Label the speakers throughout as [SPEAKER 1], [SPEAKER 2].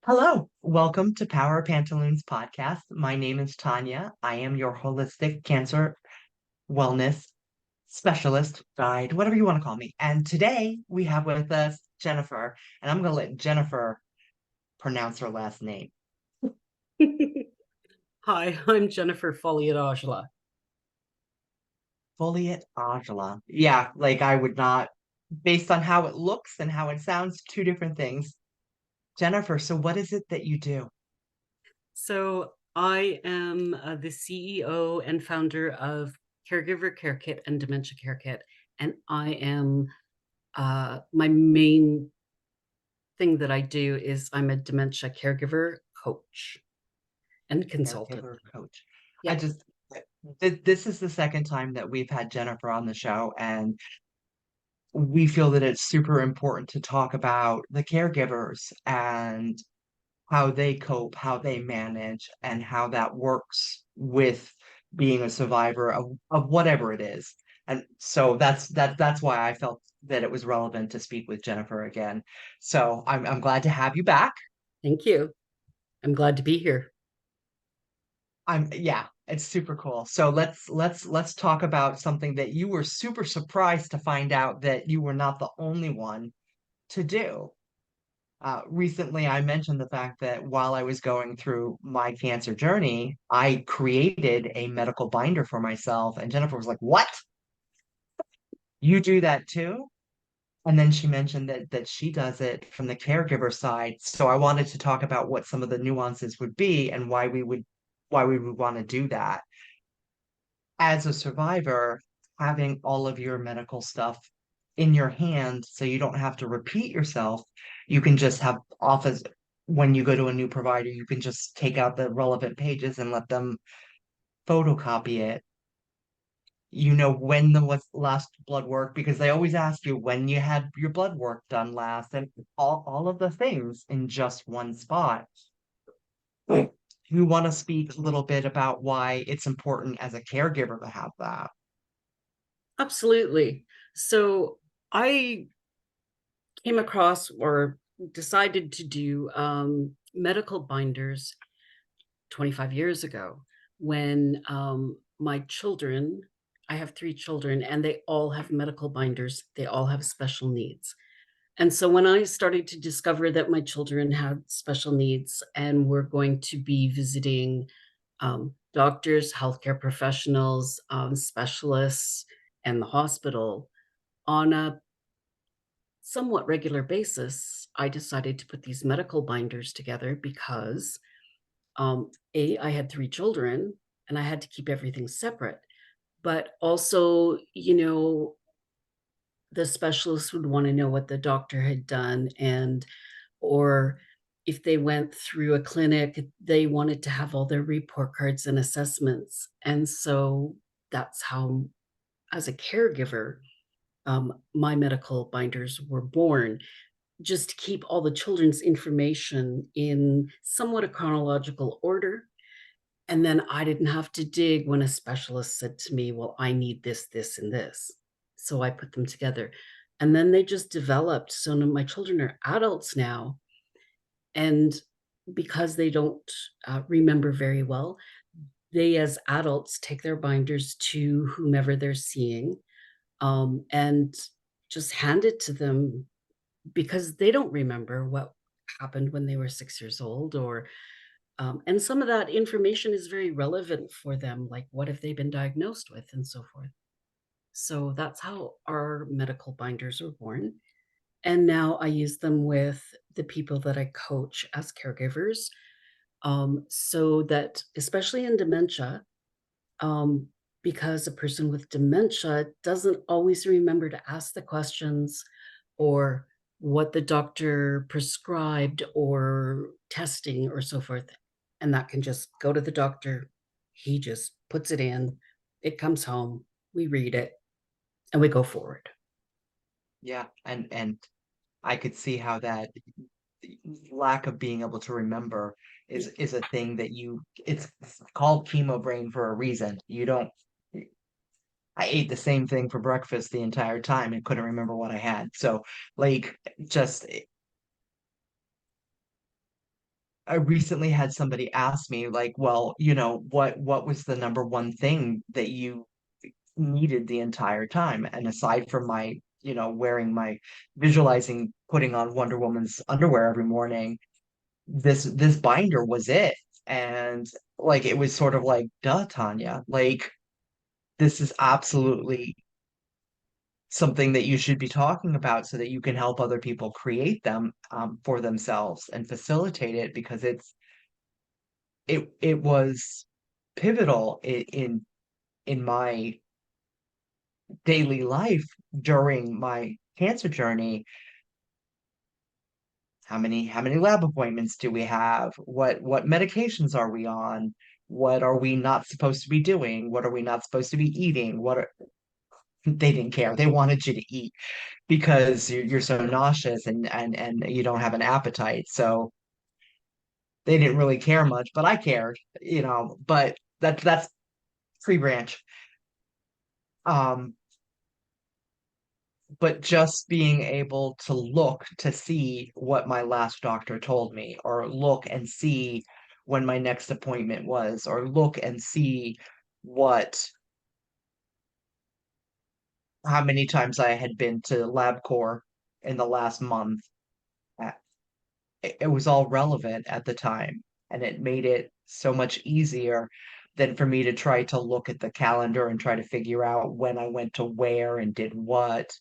[SPEAKER 1] Hello, welcome to Power Pantaloons podcast. My name is Tanya. I am your holistic cancer wellness specialist, guide, whatever you want to call me. And today we have with us Jennifer, and I'm going to let Jennifer pronounce her last name.
[SPEAKER 2] Hi, I'm Jennifer Folliot-Ajla.
[SPEAKER 1] Foliate Angela. Yeah, like I would not, based on how it looks and how it sounds, two different things. Jennifer, so what is it that you do?
[SPEAKER 2] So I am the CEO and founder of Caregiver Care Kit and Dementia Care Kit, and I am my main thing that I do is I'm a dementia caregiver coach and consultant.
[SPEAKER 1] Caregiver coach. I
[SPEAKER 2] Yep,
[SPEAKER 1] just, this is the second time that we've had Jennifer on the show, and we feel that it's super important to talk about the caregivers and how they cope, how they manage, and how that works with being a survivor of whatever it is. And so that's why I felt that it was relevant to speak with Jennifer again. So I'm glad to have you back.
[SPEAKER 2] thank you. I'm glad to be here.
[SPEAKER 1] Yeah, it's super cool. So let's talk about something that you were super surprised to find out that you were not the only one to do. Recently, I mentioned the fact that while I was going through my cancer journey, I created a medical binder for myself, and Jennifer was like, "What? You do that too?" And then she mentioned that she does it from the caregiver side. So I wanted to talk about what some of the nuances would be and why we would want to do that. As a survivor, having all of your medical stuff in your hand so you don't have to repeat yourself, you can just have office when you go to a new provider, you can just take out the relevant pages and let them photocopy it. You know when the was last blood work because they always ask you when you had your blood work done last and all of the things in just one spot. You want to speak a little bit about why it's important as a caregiver to have that.
[SPEAKER 2] Absolutely. So I came across or decided to do medical binders 25 years ago when my children, I have three children, and they all have medical binders. They all have special needs. And so when I started to discover that my children had special needs and were going to be visiting doctors, healthcare professionals, specialists, and the hospital on a somewhat regular basis, I decided to put these medical binders together because I had three children and I had to keep everything separate. But also, the specialist would want to know what the doctor had done, and or if they went through a clinic, they wanted to have all their report cards and assessments. And so that's how, as a caregiver, my medical binders were born, just to keep all the children's information in somewhat a chronological order. And then I didn't have to dig when a specialist said to me, "Well, I need this, this, and this." So I put them together. And then they just developed. So now my children are adults now. And because they don't remember very well, they, as adults, take their binders to whomever they're seeing, and just hand it to them because they don't remember what happened when they were 6 years old, or and some of that information is very relevant for them, like what have they been diagnosed with and so forth. So that's how our medical binders were born. And now I use them with the people that I coach as caregivers, so that especially in dementia, um, because a person with dementia doesn't always remember to ask the questions or what the doctor prescribed or testing or so forth. And that can just go to the doctor. He just puts it in, it comes home, we read it, and we go forward.
[SPEAKER 1] Yeah, and I could see how that lack of being able to remember is a thing that it's called chemo brain for a reason. You don't I ate the same thing for breakfast the entire time and couldn't remember what I had. So like just I recently had somebody ask me, like, well, what was the number one thing that you needed the entire time? And aside from my, wearing my visualizing, putting on Wonder Woman's underwear every morning, this binder was it. And like it was sort of like, duh, Tanya, like this is absolutely something that you should be talking about so that you can help other people create them for themselves and facilitate it because it was pivotal in my daily life during my cancer journey. How many lab appointments do we have? What medications are we on? What are we not supposed to be doing? What are we not supposed to be eating? They didn't care. They wanted you to eat because you're so nauseous and you don't have an appetite. So they didn't really care much, but I cared, but that's free branch. Um, but just being able to look to see what my last doctor told me, or look and see when my next appointment was, or look and see what how many times I had been to LabCorp in the last month. uh, it was all relevant at the time, and it made it so much easier than for me to try to look at the calendar and try to figure out when I went to where and did what.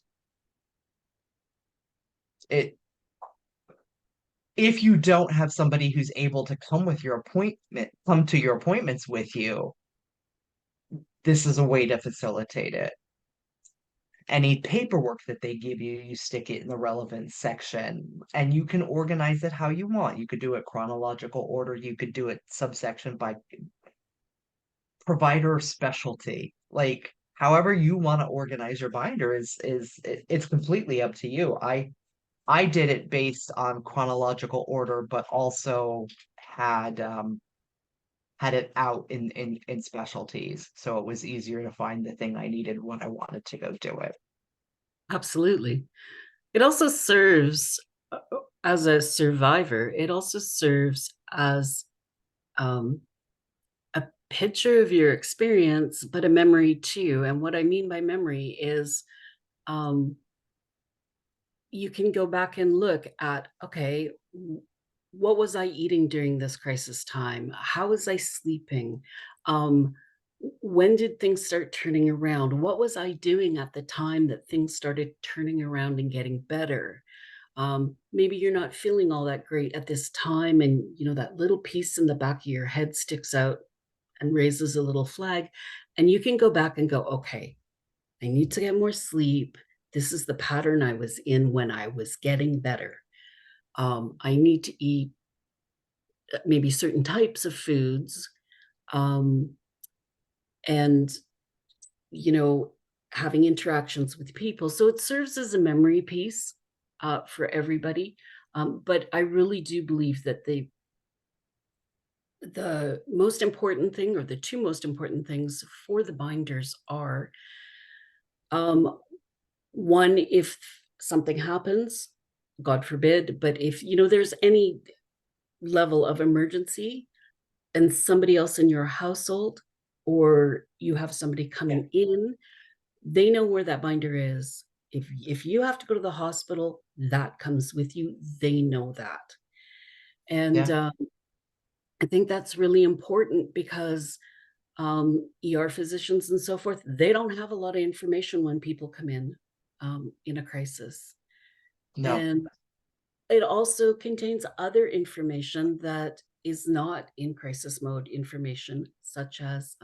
[SPEAKER 1] It If you don't have somebody who's able to come to your appointments with you, this is a way to facilitate it. Any paperwork that they give you, you stick it in the relevant section, and you can organize it how you want. You could do it chronological order, you could do it subsection by provider specialty. Like however you want to organize your binder it's completely up to you. I did it based on chronological order, but also had had it out in specialties, so it was easier to find the thing I needed when I wanted to go do it.
[SPEAKER 2] Absolutely. It also serves, as a survivor, it also serves as, um, a picture of your experience, but a memory too. And what I mean by memory is, um, you can go back and look at, okay, what was I eating during this crisis time? How was I sleeping? Um, when did things start turning around? What was I doing at the time that things started turning around and getting better? Maybe you're not feeling all that great at this time, and that little piece in the back of your head sticks out and raises a little flag, and you can go back and go, okay, I need to get more sleep. This is the pattern I was in when I was getting better. I need to eat maybe certain types of foods, um, and you know having interactions with people, so it serves as a memory piece for everybody. But I really do believe that the most important thing, or the two most important things for the binders, are, um, one, if something happens, god forbid, but if there's any level of emergency and somebody else in your household, or you have somebody
[SPEAKER 1] Yeah,
[SPEAKER 2] coming in, they know where that binder is. If you have to go to the hospital, that comes with you. They know that. And
[SPEAKER 1] yeah,
[SPEAKER 2] I think that's really important because ER physicians and so forth, they don't have a lot of information when people come in a crisis.
[SPEAKER 1] no,
[SPEAKER 2] And it also contains other information that is not in crisis mode information, such as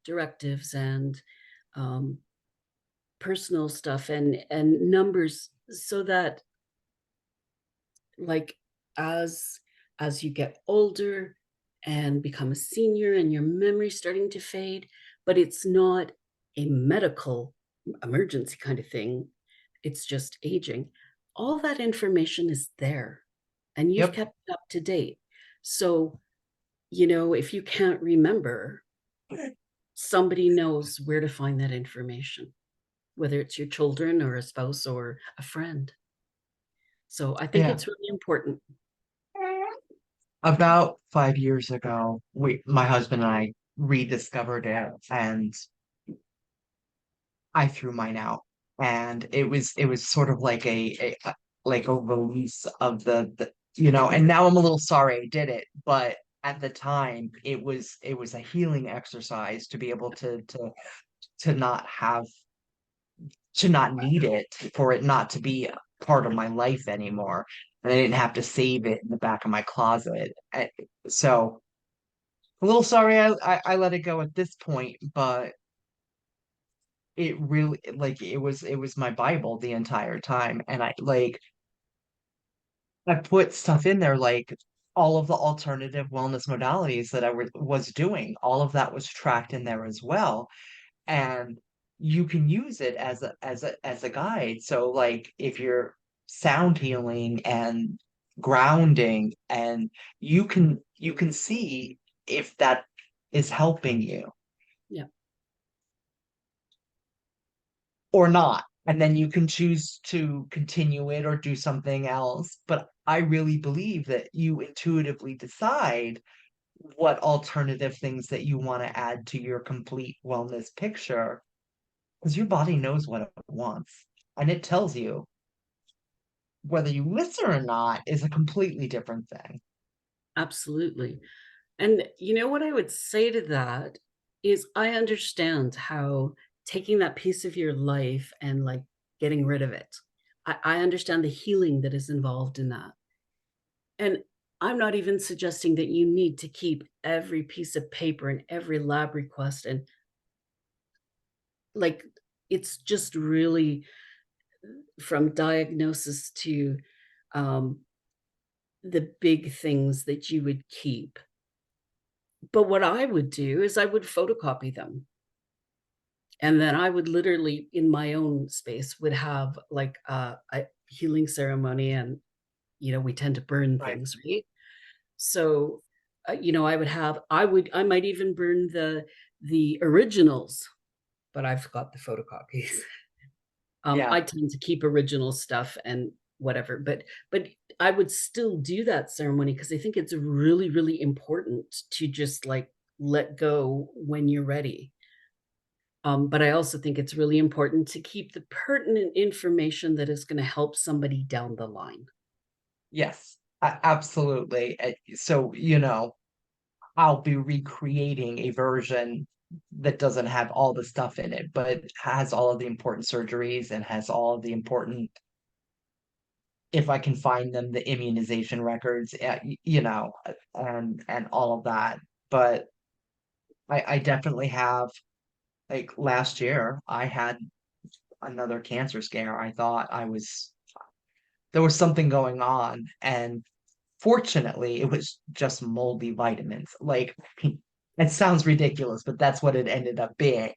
[SPEAKER 2] directives and um, personal stuff and numbers, so that, like, as as you get older and become a senior and your memory's starting to fade, but it's not a medical emergency kind of thing, it's just aging, all that information is there and you've
[SPEAKER 1] yep,
[SPEAKER 2] kept it up to date. So, if you can't remember, somebody knows where to find that information, whether it's your children or a spouse or a friend. So I think
[SPEAKER 1] yeah.
[SPEAKER 2] it's really important.
[SPEAKER 1] About 5 years ago, my husband and I rediscovered it, and I threw mine out. And it was sort of like like a release of and now I'm a little sorry I did it, but at the time it was a healing exercise to be able to not have to not need it, for it not to be a part of my life anymore. And I didn't have to save it in the back of my closet. So a little sorry I let it go at this point, but it really, like, it was my Bible the entire time. And I put stuff in there, like all of the alternative wellness modalities that was doing. All of that was tracked in there as well. And you can use it as a guide. So like if you're sound healing and grounding, and you can see if that is helping you
[SPEAKER 2] Yeah,
[SPEAKER 1] or not. And then you can choose to continue it or do something else. But I really believe that you intuitively decide what alternative things that you want to add to your complete wellness picture, because your body knows what it wants, and it tells you. Whether you listen or not is a completely different thing.
[SPEAKER 2] absolutely. And you know what I would say to that is I understand how taking that piece of your life and like getting rid of it. I understand the healing that is involved in that. And I'm not even suggesting that you need to keep every piece of paper and every lab request and like it's just really from diagnosis to um, the big things that you would keep. But what I would do is I would photocopy them. And then I would literally, in my own space, would have like a healing ceremony. And, we tend to burn
[SPEAKER 1] Right.
[SPEAKER 2] things, right? So, I might even burn the originals, but I've got the photocopies.
[SPEAKER 1] Yeah.
[SPEAKER 2] I tend to keep original stuff and whatever, but I would still do that ceremony because I think it's really, really important to just like let go when you're ready. But I also think it's really important to keep the pertinent information that is going to help somebody down the line.
[SPEAKER 1] Yes. Absolutely. So, I'll be recreating a version that doesn't have all the stuff in it, but has all of the important surgeries and has all of the important, if I can find them, the immunization records, and all of that. But I definitely have, like last year, I had another cancer scare. I thought there was something going on, and fortunately, it was just moldy vitamins. Like, it sounds ridiculous, but that's what it ended up being.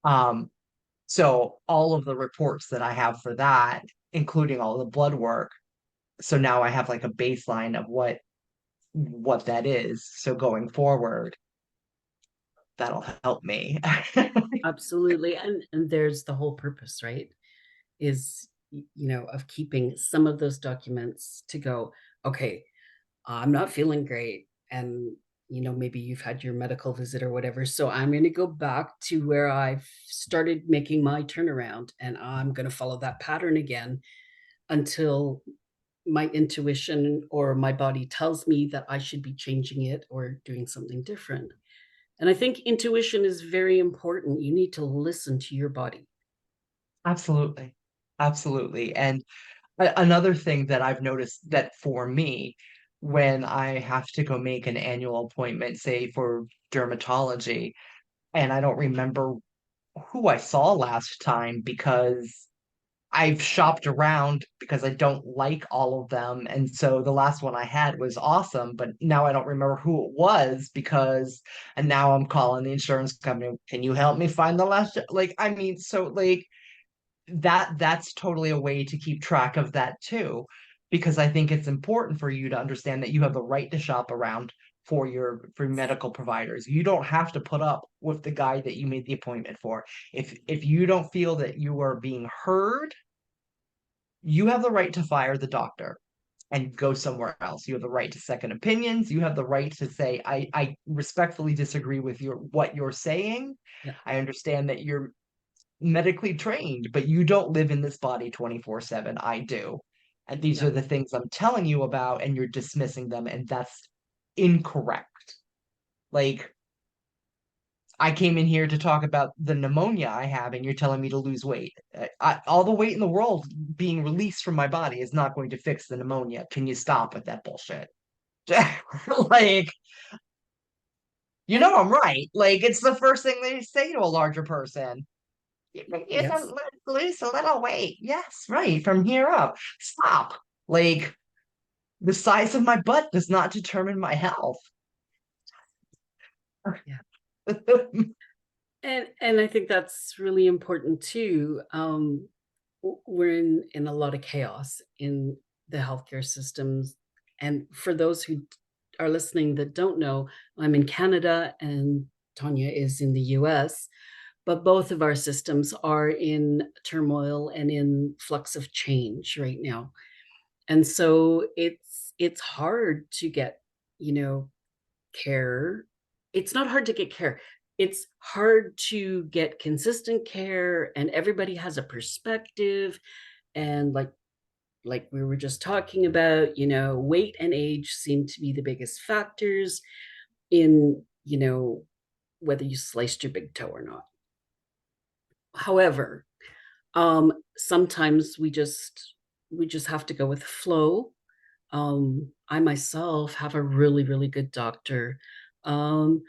[SPEAKER 1] Um, so all of the reports that I have for that, including all the blood work, so now I have like a baseline of what that is. So going forward, that'll help me.
[SPEAKER 2] Absolutely. And there's the whole purpose, right? Is of keeping some of those documents to go, okay, I'm not feeling great. And maybe you've had your medical visit or whatever. So I'm going to go back to where I've started making my turnaround and I'm going to follow that pattern again until my intuition or my body tells me that I should be changing it or doing something different. And I think intuition is very important. You need to listen to your body.
[SPEAKER 1] Absolutely. Absolutely. And another thing that I've noticed, that for me, when I have to go make an annual appointment, say for dermatology, and I don't remember who I saw last time, because I've shopped around because I don't like all of them. And so the last one I had was awesome, but now I don't remember who it was, and now I'm calling the insurance company. Can you help me find the last? Like, I mean, so like that's totally a way to keep track of that too, because I think it's important for you to understand that you have the right to shop around for medical providers. You don't have to put up with the guy that you made the appointment for. If you don't feel that you are being heard, you have the right to fire the doctor. and go somewhere else. You have the right to second opinions. You have the right to say, I respectfully disagree with what you're saying.
[SPEAKER 2] Yeah.
[SPEAKER 1] I understand that you're medically trained, but you don't live in this body 24/7. I do. And these
[SPEAKER 2] Yeah.
[SPEAKER 1] are the things I'm telling you about, and you're dismissing them, and that's incorrect. Like, I came in here to talk about the pneumonia I have, and you're telling me to lose weight. All the weight in the world being released from my body is not going to fix the pneumonia. Can you stop with that bullshit? Like, you
[SPEAKER 2] And
[SPEAKER 1] know I'm right. Like, it's the first thing they say to a larger person. You can
[SPEAKER 2] yes.
[SPEAKER 1] lose a little weight. Yes, right. From here up. Stop. Like, the size of my butt does not determine my health.
[SPEAKER 2] Yeah. And I think that's really important too. We're in a lot of chaos in the healthcare systems, and for those who are listening that don't know, I'm in Canada and Tanya is in the US, but both of our systems are in turmoil and in flux of change right now. And so it's hard to get, you know, care. It's not hard to get care. It's hard to get consistent care, and everybody has a perspective. And like we were just talking about, weight and age seem to be the biggest factors in, whether you sliced your big toe or not. However, sometimes we just have to go with the flow. I myself have a really, really good doctor. Um,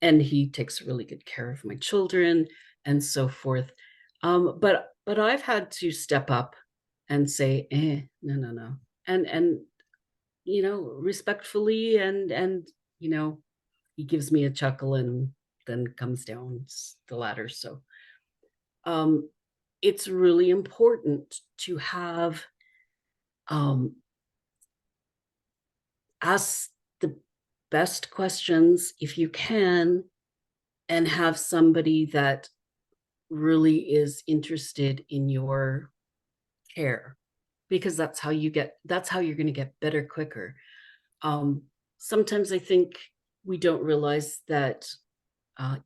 [SPEAKER 2] and he takes really good care of my children and so forth. But I've had to step up and say, no, no, no, and respectfully, and he gives me a chuckle and then comes down the ladder. So um, it's really important to have um, ask the best questions if you can, and have somebody that really is interested in your care, because that's how you're going to get better quicker. um Sometimes I think we don't realize that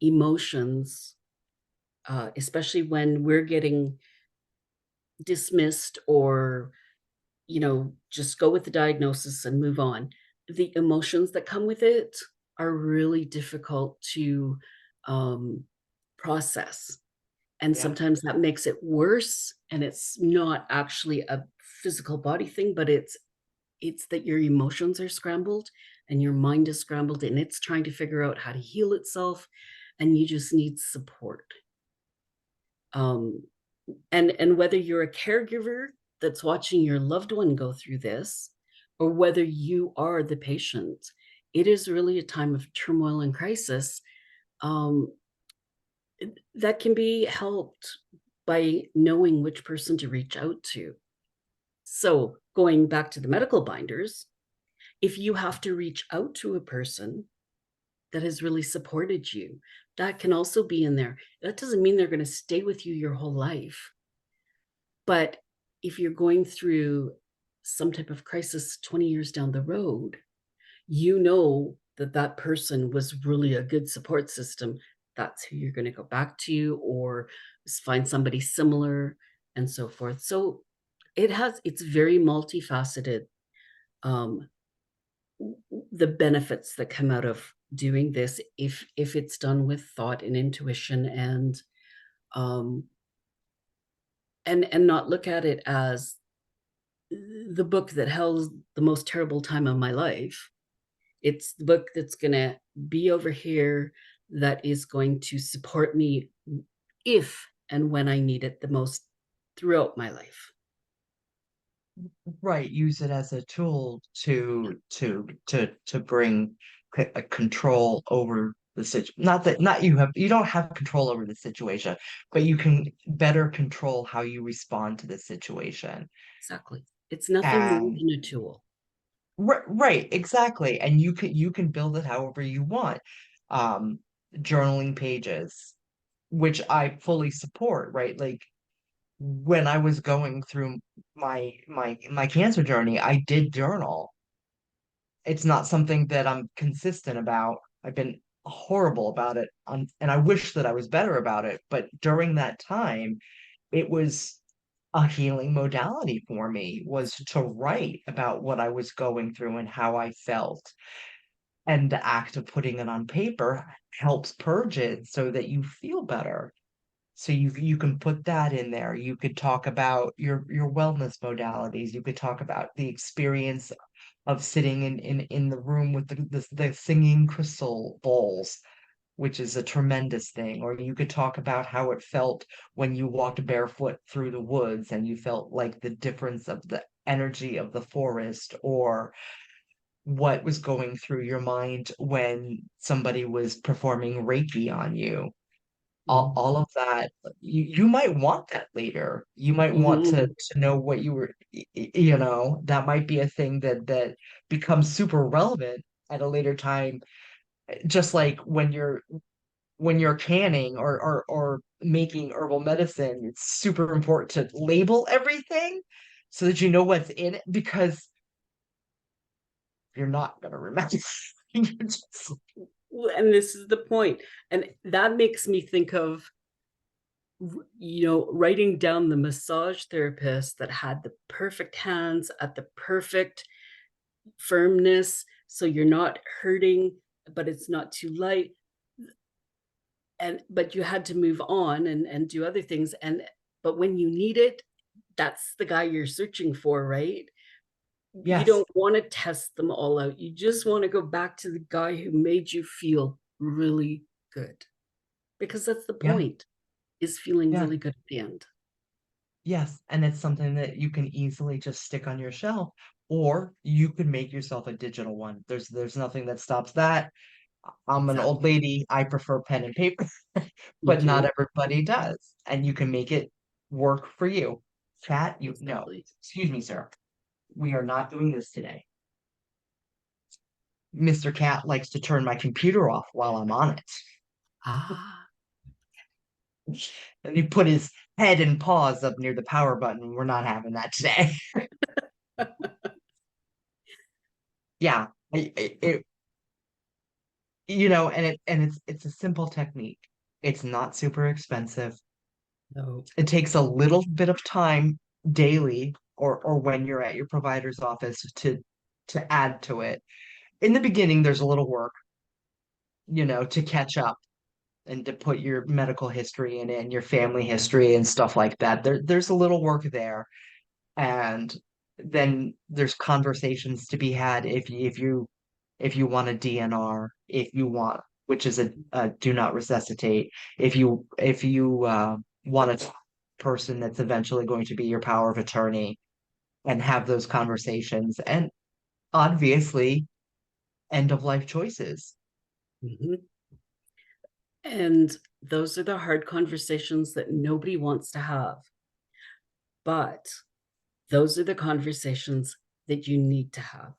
[SPEAKER 2] emotions, especially when we're getting dismissed, or just go with the diagnosis and move on, the emotions that come with it are really difficult to um process. And
[SPEAKER 1] Yeah.
[SPEAKER 2] sometimes that makes it worse, and it's not actually a physical body thing, but it's that your emotions are scrambled and your mind is scrambled, and it's trying to figure out how to heal itself, and you just need support. um and whether you're a caregiver that's watching your loved one go through this, or whether you are the patient, it is really a time of turmoil and crisis. um that can be helped by knowing which person to reach out to. So, going back to the medical binders, if you have to reach out to a person that has really supported you, that can also be in there. That doesn't mean they're going to stay with you your whole life. But if you're going through some type of crisis 20 years down the road, you know that that person was really a good support system. That's who you're going to go back to, or find somebody similar, and so forth. So it's very multifaceted. um the benefits that come out of doing this, if it's done with thought and intuition, um and not look at it as the book that held the most terrible time of my life. It's the book that's going to be over here, that is going to support me if and when I need it the most throughout my life.
[SPEAKER 1] Right. Use it as a tool to bring a control over the situation. Not that not you don't have control over the situation, but you can better control how you respond to the situation.
[SPEAKER 2] Exactly. It's nothing more
[SPEAKER 1] And
[SPEAKER 2] than a tool.
[SPEAKER 1] right, exactly. And you can build it however you want. Um, Journaling pages, which I fully support, right? Like, when I was going through my cancer journey, I did journal. It's not something that I'm consistent about. I've been horrible about it, and I wish that I was better about it. But during that time, it was a healing modality for me, was to write about what I was going through and how I felt. And the act of putting it on paper helps purge it so that you feel better. So you can put that in there. You could talk about your wellness modalities. You could talk about the experience of sitting in the room with the singing crystal bowls, which is a tremendous thing. Or you could talk about how it felt when you walked barefoot through the woods and you felt like the difference of the energy of the forest, or what was going through your mind when somebody was performing Reiki on you. All of that, you might want that later. You might want
[SPEAKER 2] Mhm.
[SPEAKER 1] to know what you were, that might be a thing that becomes super relevant at a later time. Just like when you're canning or making herbal medicine, it's super important to label everything so that you know what's in it, because you're not gonna remember. You just-
[SPEAKER 2] And this is the point, and that makes me think of writing down the massage therapist that had the perfect hands at the perfect firmness, so you're not hurting, but it's not too light, and but you had to move on and do other things, and but when you need it, that's the guy you're searching for, right? You
[SPEAKER 1] Yes,
[SPEAKER 2] don't wanna test them all out, you just wanna go back to the guy who made you feel really good, because that's the
[SPEAKER 1] yeah,
[SPEAKER 2] point, is feeling
[SPEAKER 1] yeah.
[SPEAKER 2] really good at the end.
[SPEAKER 1] Yes, and it's something that you can easily just stick on your shelf, or you could make yourself a digital one. There's nothing that stops that. I'm an old
[SPEAKER 2] Exactly.
[SPEAKER 1] lady. I prefer pen and paper,
[SPEAKER 2] You
[SPEAKER 1] but not
[SPEAKER 2] do?
[SPEAKER 1] everybody does. And you can make it work for you. Chat, you no.
[SPEAKER 2] Exactly.
[SPEAKER 1] Excuse me, sir. We are not doing this today. Mr. Cat likes to turn my computer off while I'm on it.
[SPEAKER 2] Ah.
[SPEAKER 1] And he put his head and paws up near the power button. We're not having that today. Yeah, and it's a simple technique. It's not super expensive.
[SPEAKER 2] No.
[SPEAKER 1] It takes a little bit of time daily, or when you're at your provider's office, to add to it. In the beginning, there's a little work, to catch up and to put your medical history in and your family history and stuff like that. There's a little work there, and then there's conversations to be had if you want a DNR, if you want, which is a do not resuscitate, if you want a person that's eventually going to be your power of attorney, and have those conversations, and obviously end of life choices.
[SPEAKER 2] Mhm. And those are the hard conversations that nobody wants to have, but those are the conversations that you need to have.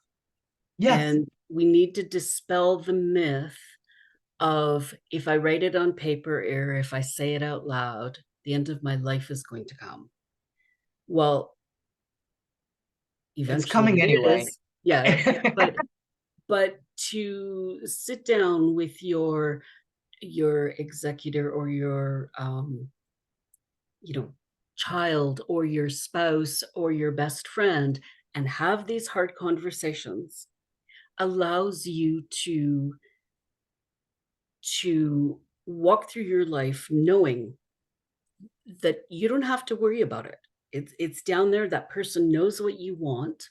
[SPEAKER 1] Yes,
[SPEAKER 2] And we need to dispel the myth of if I write it on paper or if I say it out loud, the end of my life is going to come. Well,
[SPEAKER 1] it's
[SPEAKER 2] eventually
[SPEAKER 1] coming
[SPEAKER 2] it
[SPEAKER 1] anyway.
[SPEAKER 2] is. Yeah, but to sit down with your executor or your you know child or your spouse or your best friend and have these hard conversations allows you to walk through your life knowing that you don't have to worry about it. It's down there. That person knows what you want,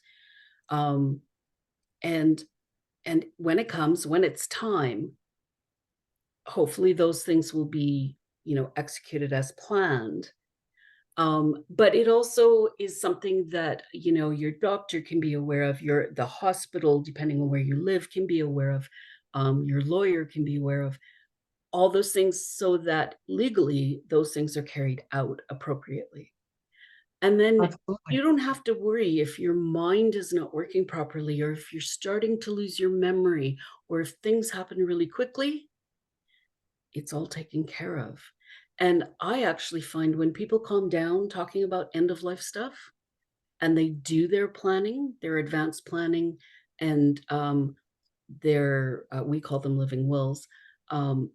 [SPEAKER 2] um, and when it comes, when it's time, hopefully those things will be executed as planned. But it also is something that your doctor can be aware of, the hospital, depending on where you live, can be aware of, your lawyer can be aware of all those things, so that legally those things are carried out appropriately. And then
[SPEAKER 1] Absolutely.
[SPEAKER 2] you don't have to worry if your mind is not working properly, or if you're starting to lose your memory, or if things happen really quickly. It's all taken care of. And I actually find when people calm down talking about end of life stuff and they do their planning, their advanced planning, and their we call them living wills, um,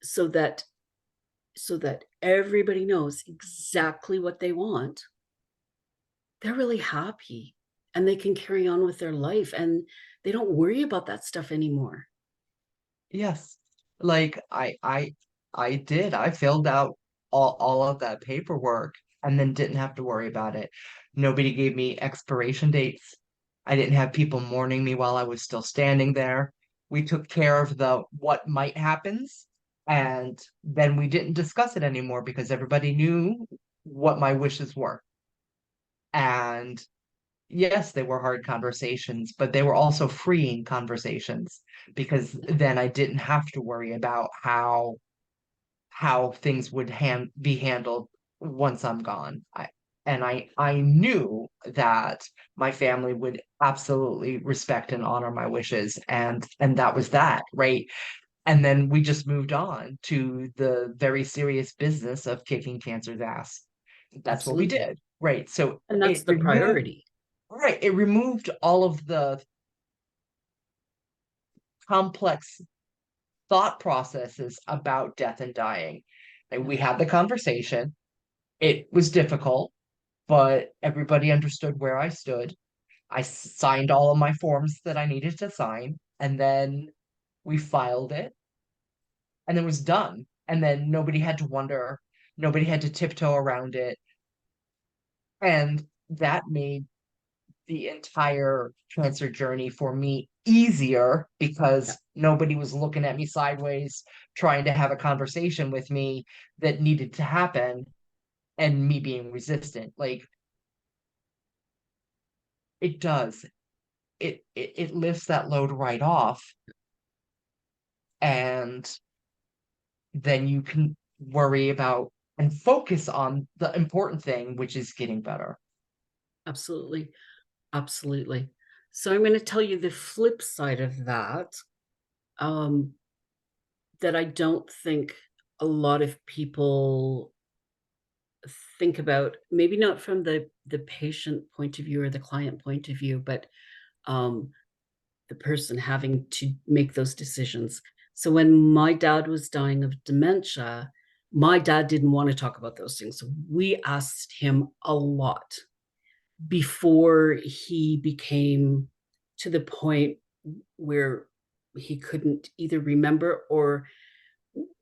[SPEAKER 2] so that everybody knows exactly what they want, they're really happy and they can carry on with their life and they don't worry about that stuff anymore.
[SPEAKER 1] Yes. Like I did. I filled out all of that paperwork and then didn't have to worry about it. Nobody gave me expiration dates. I didn't have people mourning me while I was still standing there. We took care of the what might happens, and then we didn't discuss it anymore because everybody knew what my wishes were. And yes, they were hard conversations, but they were also freeing conversations because then I didn't have to worry about how things would be handled once I'm gone. I knew that my family would absolutely respect and honor my wishes, and that was that, right? And then we just moved on to the very serious business of kicking cancer's ass. That's what we
[SPEAKER 2] Absolutely.
[SPEAKER 1] did, right? So
[SPEAKER 2] And that's
[SPEAKER 1] it
[SPEAKER 2] the
[SPEAKER 1] removed
[SPEAKER 2] priority.
[SPEAKER 1] Right. It removed all of the complex thought processes about death and dying. And
[SPEAKER 2] Yeah,
[SPEAKER 1] we had the conversation. It was difficult, but everybody understood where I stood. I signed all of my forms that I needed to sign, and then we filed it, and it was done. And then nobody had to wonder, nobody had to tiptoe around it. And that made the entire cancer journey for me easier
[SPEAKER 2] yeah,
[SPEAKER 1] because nobody was looking at me sideways, trying to have a conversation with me that needed to happen, and me being resistant. Like it does. It lifts that load right off, and then you can worry about and focus on the important thing, which is getting better.
[SPEAKER 2] absolutely. Absolutely. So I'm going to tell you the flip side of that, um, that I don't think a lot of people think about, maybe not from the patient point of view or the client point of view, but um, the person having to make those decisions. So when my dad was dying of dementia, my dad didn't want to talk about those things. So we asked him a lot before he became to the point where he couldn't either remember or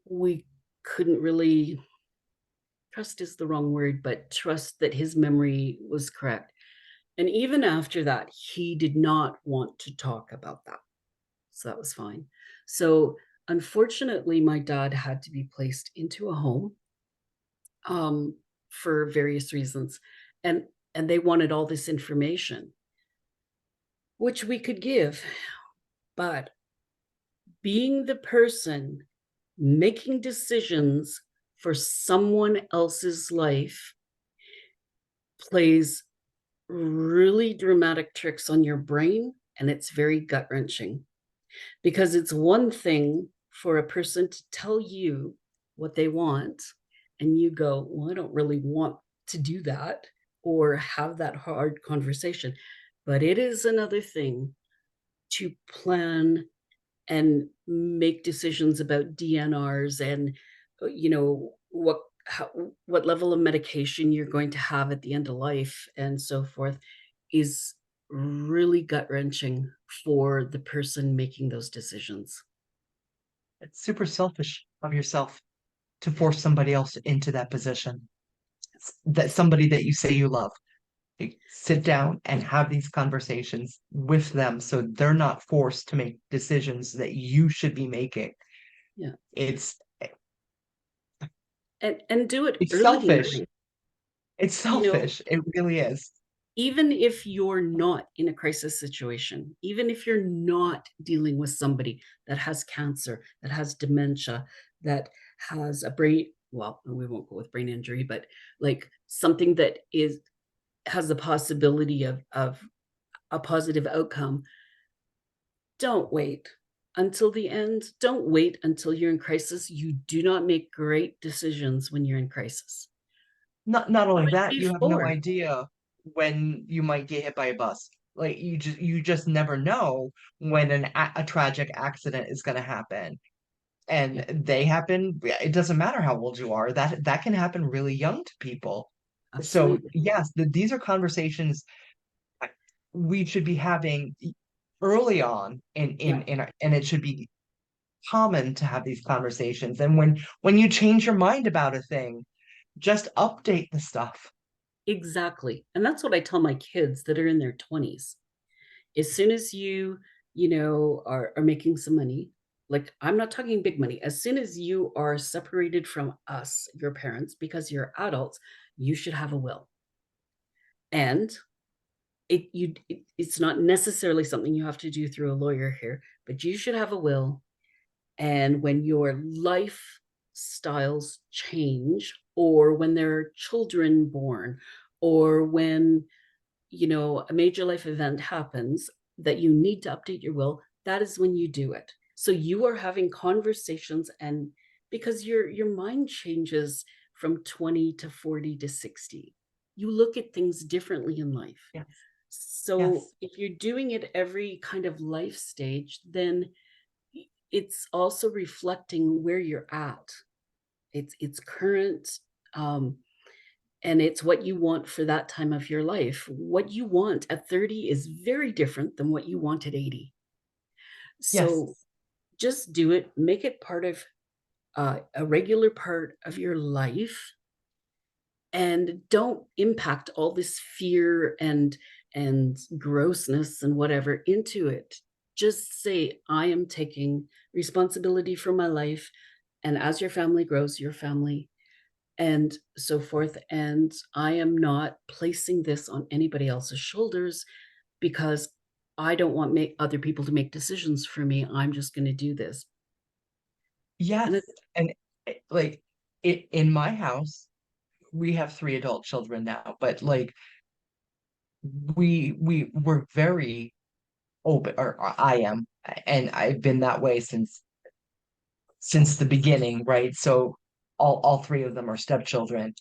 [SPEAKER 2] we couldn't really trust is the wrong word, but trust that his memory was correct. And even after that, he did not want to talk about that. So that was fine. So unfortunately, my dad had to be placed into a home um, for various reasons. And they wanted all this information, which we could give. But being the person making decisions for someone else's life plays really dramatic tricks on your brain, and it's very gut wrenching because it's one thing for a person to tell you what they want, and you go, well, I don't really want to do that or have that hard conversation. But it is another thing to plan and make decisions about DNRs and, what level of medication you're going to have at the end of life and so forth is really gut-wrenching for the person making those decisions.
[SPEAKER 1] It's super selfish of yourself to
[SPEAKER 2] Yeah,
[SPEAKER 1] force somebody else into that position. That somebody that you say you love. Like, sit down and have these conversations with them so they're not forced to make decisions that you should be making.
[SPEAKER 2] yeah,
[SPEAKER 1] It's
[SPEAKER 2] and do it
[SPEAKER 1] it's
[SPEAKER 2] early in
[SPEAKER 1] selfish.
[SPEAKER 2] life.
[SPEAKER 1] It's
[SPEAKER 2] You know,
[SPEAKER 1] selfish. It really is.
[SPEAKER 2] even if you're not in a crisis situation, even if you're not dealing with somebody that has cancer, that has dementia, that has a brain, well, we won't go with brain injury, but like something that is has the possibility of a positive outcome, don't wait. until the end. Don't wait until you're in crisis. You do not make great decisions when you're in crisis.
[SPEAKER 1] Not
[SPEAKER 2] Do
[SPEAKER 1] only
[SPEAKER 2] it
[SPEAKER 1] that, you have no
[SPEAKER 2] before.
[SPEAKER 1] idea when you might get hit by a bus. Like you just never know when a tragic accident is going to happen.
[SPEAKER 2] Yeah,
[SPEAKER 1] And they happen, it doesn't matter how old you are. That can happen really young to people. So
[SPEAKER 2] absolutely.
[SPEAKER 1] yes, these are conversations we should be having early on
[SPEAKER 2] Yeah,
[SPEAKER 1] and it should be common to have these conversations. And when you change your mind about a thing, just update the stuff.
[SPEAKER 2] exactly. And that's what I tell my kids that are in their 20s. As soon as are making some money, like, I'm not talking big money. As soon as you are separated from us, your parents, because you're adults, you should have a will. And it's not necessarily something you have to do through a lawyer here, but you should have a will. And when your lifestyles change, or when there are children born, or when a major life event happens that you need to update your will, that is when you do it. So you are having conversations, and because your mind changes from 20 to 40 to 60, you look at things differently in life.
[SPEAKER 1] Yes.
[SPEAKER 2] So
[SPEAKER 1] Yes.
[SPEAKER 2] if you're doing it every kind of life stage, then it's also reflecting where you're at. It's current, um, and it's what you want for that time of your life. What you want at 30 is very different than what you want at 80.
[SPEAKER 1] Yes.
[SPEAKER 2] So just do it, make it part of a regular part of your life, and don't impact all this fear and grossness and whatever into it. Just say, I am taking responsibility for my life, and as your family grows, your family, and so forth. And I am not placing this on anybody else's shoulders, because I don't want other people to make decisions for me. I'm just going to do this. And
[SPEAKER 1] Yes.
[SPEAKER 2] it,
[SPEAKER 1] And like in my house, we have three adult children now, but like we were very open, or I am, and I've been that way since the beginning, right? So all three of them are stepchildren.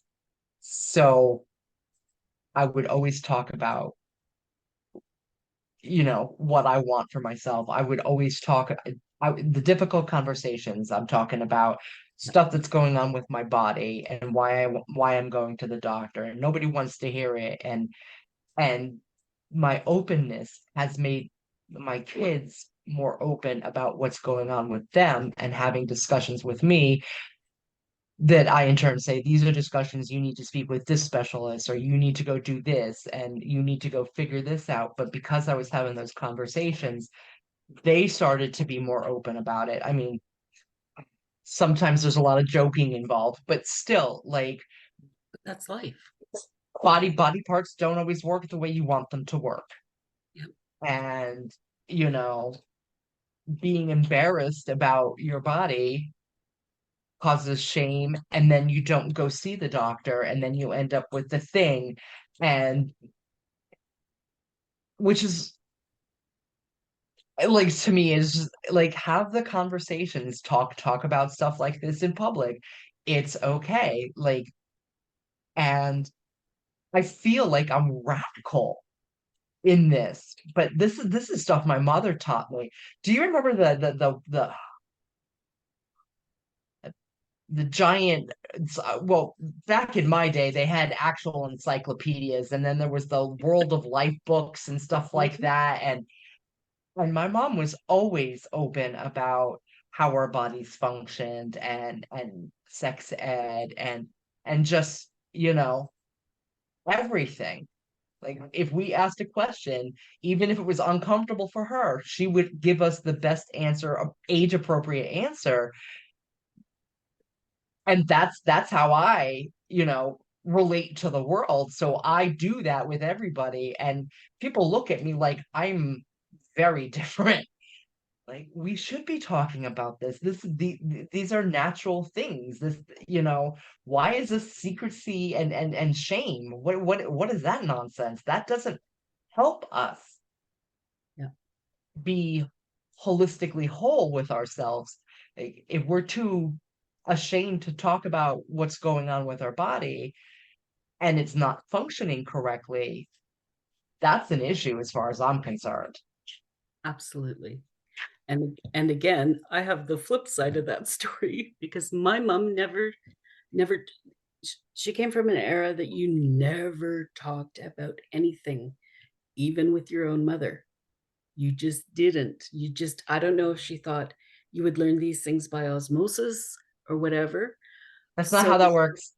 [SPEAKER 1] So I would always talk about, what I want for myself. I would always talk the difficult conversations. I'm talking about stuff that's going on with my body and why I'm going to the doctor, and nobody wants to hear it. And my openness has made my kids more open about what's going on with them and having discussions with me that I in turn say, these are discussions you need to speak with this specialist, or you need to go do this, and you need to go figure this out. But because I was having those conversations, they started to be more open about it. I mean, sometimes there's a lot of joking involved, but still, like
[SPEAKER 2] that's life.
[SPEAKER 1] body parts don't always work the way you want them to work.
[SPEAKER 2] Yep.
[SPEAKER 1] And, you know, being embarrassed about your body causes shame, and then you don't go see the doctor, and then you end up with the thing, and which is like, to me, is just, like, have the conversations, talk about stuff like this in public. It's okay, like, and I feel like I'm radical in this, but this is stuff my mother taught me. Do you remember the giant, well, back in my day they had actual encyclopedias, and then there was the World of Life books and stuff like
[SPEAKER 2] Mhm.
[SPEAKER 1] that, and my mom was always open about how our bodies functioned, and sex ed, and just, everything. Like, if we asked a question, even if it was uncomfortable for her, she would give us the best answer, age appropriate answer. And that's how I, relate to the world. So I do that with everybody, and people look at me like I'm very different. Like, we should be talking about this. These are natural things. Why is this secrecy and shame? What is that nonsense? That doesn't help us
[SPEAKER 2] Yeah.
[SPEAKER 1] be holistically whole with ourselves. If we're too ashamed to talk about what's going on with our body and it's not functioning correctly, that's an issue as far as I'm concerned.
[SPEAKER 2] Absolutely. And again, I have the flip side of that story because my mom never she came from an era that you never talked about anything, even with your own mother. You just didn't. You just I don't know if she thought you would learn these things by osmosis or whatever.
[SPEAKER 1] That's not
[SPEAKER 2] So
[SPEAKER 1] how that works.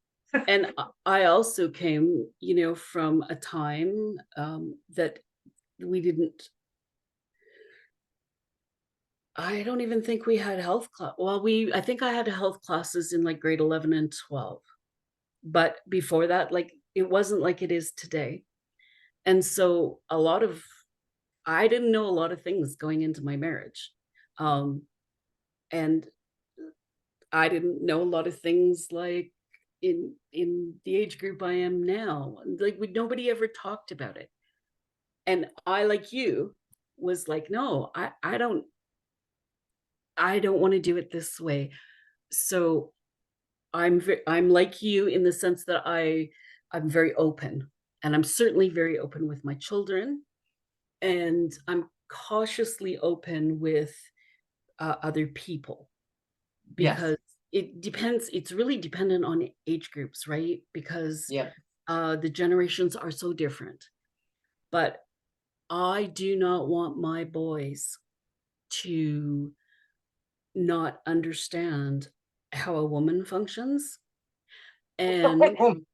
[SPEAKER 2] and I also came, from a time, that we didn't I don't even think we had health class. Well, I think I had health classes in, like, grade 11 and 12, but before that, like, it wasn't like it is today, and so a lot of I didn't know a lot of things going into my marriage, um, and I didn't know a lot of things, like, in the age group I am now, like, nobody ever talked about it, and I, like you, was like, "No, I don't wanna do it this way." So I'm like you in the sense that I'm very open, and I'm certainly very open with my children, and I'm cautiously open with, other people
[SPEAKER 1] Yes.
[SPEAKER 2] because it's really dependent on age groups, right? Because,
[SPEAKER 1] Yep.
[SPEAKER 2] the generations are so different, but I do not want my boys to not understand how a woman functions, and and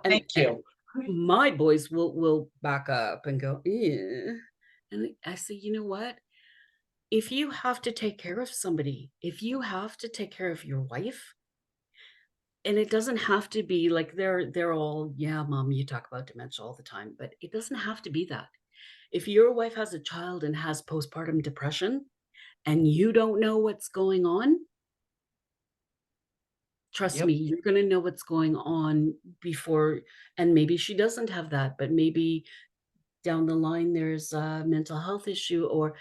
[SPEAKER 1] Thank you.
[SPEAKER 2] my boys will back up and go, "Eh," and I say, "You know what? If you have to take care of somebody, if you have to take care of your wife, and it doesn't have to be like they're all, 'Yeah, mom, you talk about dementia all the time,' but it doesn't have to be that. If your wife has a child and has postpartum depression and you don't know what's going on, trust me,
[SPEAKER 1] Yep.
[SPEAKER 2] you're gonna know what's going on before, and maybe she doesn't have that, but maybe down the line there's a mental health issue or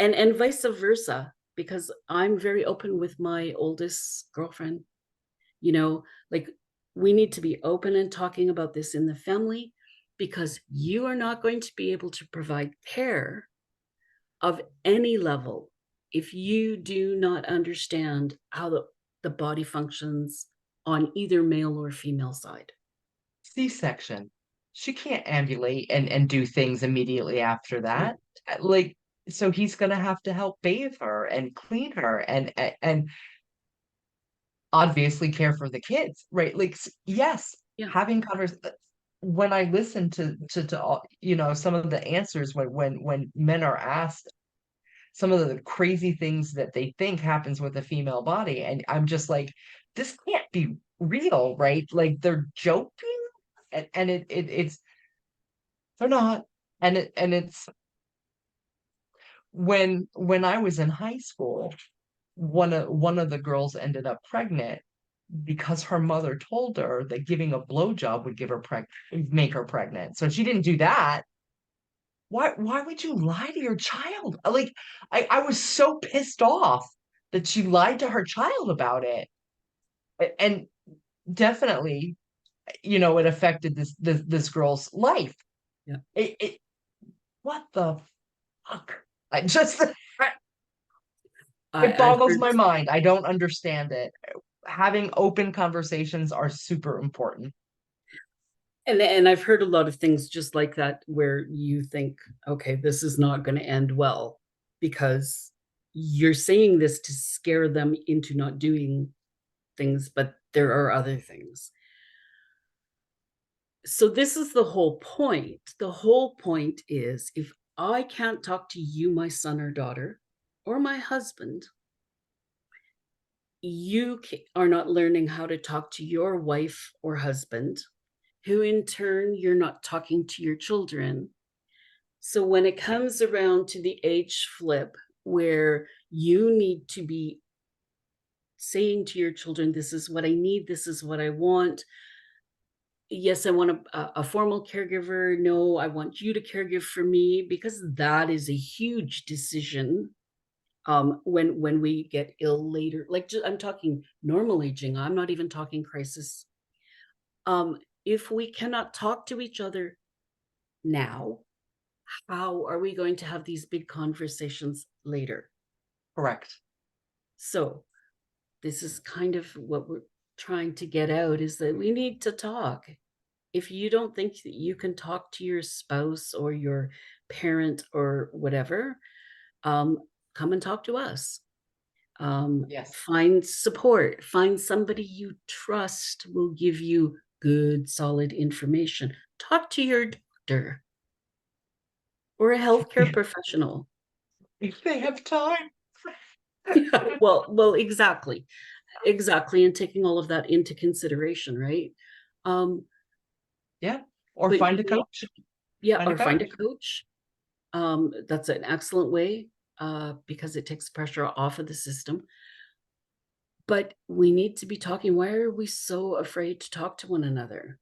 [SPEAKER 2] and vice versa, because I'm very open with my oldest girlfriend, you know, like, we need to be open and talking about this in the family because you are not going to be able to provide care of any level if you do not understand how the body functions on either male or female side.
[SPEAKER 1] C-section. She can't ambulate and do things immediately after
[SPEAKER 2] No,
[SPEAKER 1] that. Like, so he's gonna have to help bathe her and clean her and obviously care for the kids, right? Like, yes,
[SPEAKER 2] yeah,
[SPEAKER 1] having convers when I listen to all, some of the answers when men are asked some of the crazy things that they think happens with the female body, and I'm just like, this can't be real, right? Like they're joking, and it's they're not, and it's when I was in high school, one of the girls ended up pregnant because her mother told her that giving a blowjob would make her pregnant. So she didn't do that. Why would you lie to your child? Like I was so pissed off that she lied to her child about it. And definitely, it affected this girl's life.
[SPEAKER 2] yeah.
[SPEAKER 1] It what the fuck? I just it
[SPEAKER 2] I've
[SPEAKER 1] boggles
[SPEAKER 2] heard
[SPEAKER 1] my mind. I don't understand it. Having open conversations are super important.
[SPEAKER 2] and I've heard a lot of things just like that where you think, "Okay, this is not gonna end well," because you're saying this to scare them into not doing things, but there are other things. So this is the whole point. The whole point is if I can't talk to you, my son or daughter, or my husband, you are not learning how to talk to your wife or husband, who in turn you're not talking to your children. So when it comes around to the age flip where you need to be saying to your children, this is what I need, this is what I want, yes, I want a formal caregiver. No, I want you to caregive for me, because that is a huge decision. When we get ill later, like, I'm talking normal aging. I'm not even talking crisis. If we cannot talk to each other now, how are we going to have these big conversations later?
[SPEAKER 1] Correct.
[SPEAKER 2] So this is kind of what we're trying to get out, is that we need to talk. If you don't think that you can talk to your spouse or your parent or whatever, um, come and talk to us.
[SPEAKER 1] Yes.
[SPEAKER 2] Find support, find somebody you trust will give you good, solid information. Talk to your doctor or a healthcare professional.
[SPEAKER 1] If they have time.
[SPEAKER 2] Yeah, well, exactly. Exactly, and taking all of that into consideration, right? Um,
[SPEAKER 1] Yeah. Or
[SPEAKER 2] but
[SPEAKER 1] find
[SPEAKER 2] you
[SPEAKER 1] a
[SPEAKER 2] need
[SPEAKER 1] coach.
[SPEAKER 2] yeah,
[SPEAKER 1] Find a
[SPEAKER 2] or find a
[SPEAKER 1] coach.
[SPEAKER 2] coach. That's an excellent way, because it takes pressure off of the system. But we need to be talking. Why are we so afraid to talk to one another?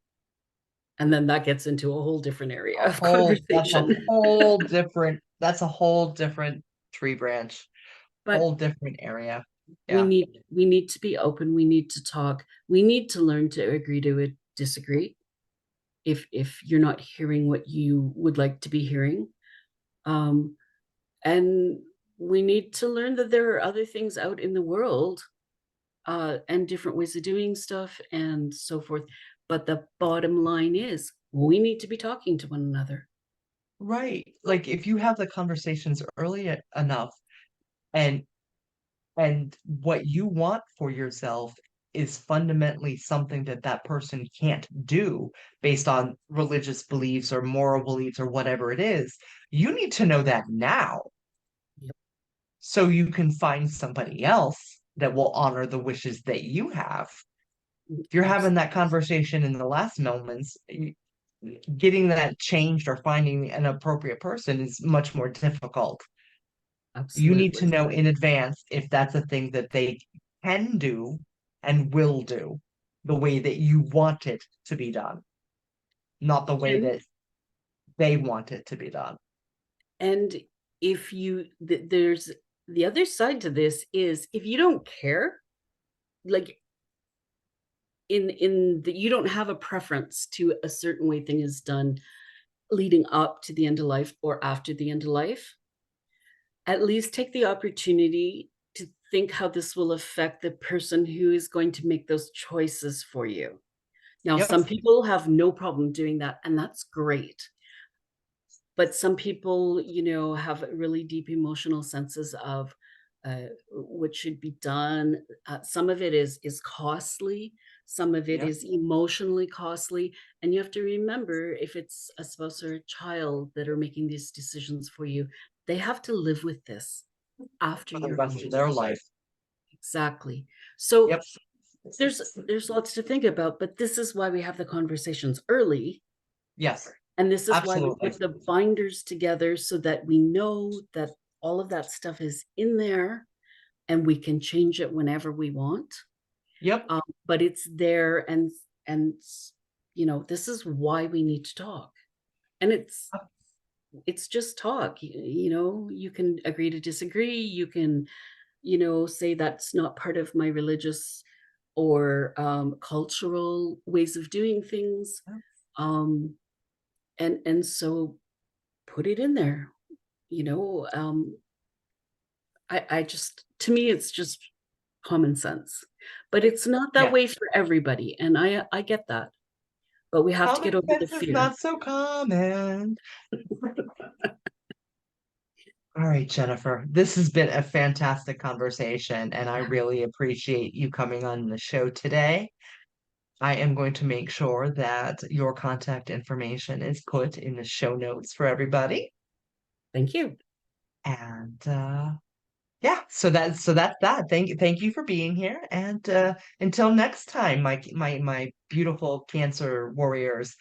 [SPEAKER 2] And then that gets into a whole different area
[SPEAKER 1] A
[SPEAKER 2] of
[SPEAKER 1] whole that's a
[SPEAKER 2] conversation.
[SPEAKER 1] whole different tree branch,
[SPEAKER 2] But
[SPEAKER 1] whole different area.
[SPEAKER 2] we
[SPEAKER 1] Yeah.
[SPEAKER 2] need we need to be open, we need to talk, we need to learn to agree to disagree if you're not hearing what you would like to be hearing. Um, and we need to learn that there are other things out in the world, and different ways of doing stuff and so forth. But the bottom line is we need to be talking to one another.
[SPEAKER 1] Right. Like if you have the conversations enough and what you want for yourself is fundamentally something that that person can't do based on religious beliefs or moral beliefs or whatever it is, you need to know that now
[SPEAKER 2] Yep.
[SPEAKER 1] so you can find somebody else that will honor the wishes that you have. If you're having that
[SPEAKER 2] Absolutely.
[SPEAKER 1] conversation in the last moments, getting that changed or finding an appropriate person is much more difficult. You need to
[SPEAKER 2] Absolutely.
[SPEAKER 1] know in advance if that's a thing that they can do and will do the way that you want it to be done, not the way
[SPEAKER 2] And
[SPEAKER 1] that they want it to be done.
[SPEAKER 2] and if you there's the other side to this, is if you don't care, like, in that you don't have a preference to a certain way thing is done leading up to the end of life or after the end of life, at least take the opportunity to think how this will affect the person who is going to make those choices for you. Now,
[SPEAKER 1] Yep,
[SPEAKER 2] some people have no problem doing that, and that's great. But some people, have really deep emotional senses of what should be done. Some of it is costly. Some of it
[SPEAKER 1] yep,
[SPEAKER 2] is emotionally costly, and you have to remember, if it's a spouse or a child that are making these decisions for you, they have to live with this after
[SPEAKER 1] for the
[SPEAKER 2] you're
[SPEAKER 1] rest
[SPEAKER 2] gone.
[SPEAKER 1] of their life.
[SPEAKER 2] Exactly. So
[SPEAKER 1] Yep,
[SPEAKER 2] there's lots to think about, but this is why we have the conversations early,
[SPEAKER 1] yes,
[SPEAKER 2] and this is why we
[SPEAKER 1] absolutely.
[SPEAKER 2] put the binders together, so that we know that all of that stuff is in there and we can change it whenever we want.
[SPEAKER 1] Yep,
[SPEAKER 2] But it's there, and this is why we need to talk. And it's just talk. You can agree to disagree. You can, say that's not part of my religious or cultural ways of doing things. Um, and so put it in there. You know, I just to me, it's just common sense, but it's not that
[SPEAKER 1] yeah.
[SPEAKER 2] way for everybody, and I get that, but we have to get
[SPEAKER 1] Common
[SPEAKER 2] over the
[SPEAKER 1] sense is
[SPEAKER 2] fear.
[SPEAKER 1] not so common. All right, Jennifer, this has been a fantastic conversation, and I
[SPEAKER 2] Yeah,
[SPEAKER 1] really appreciate you coming on the show today. I am going to make sure that your contact information is put in the show notes for everybody.
[SPEAKER 2] thank you.
[SPEAKER 1] And yeah, so that's that. Thank you for being here. And until next time, my beautiful cancer warriors.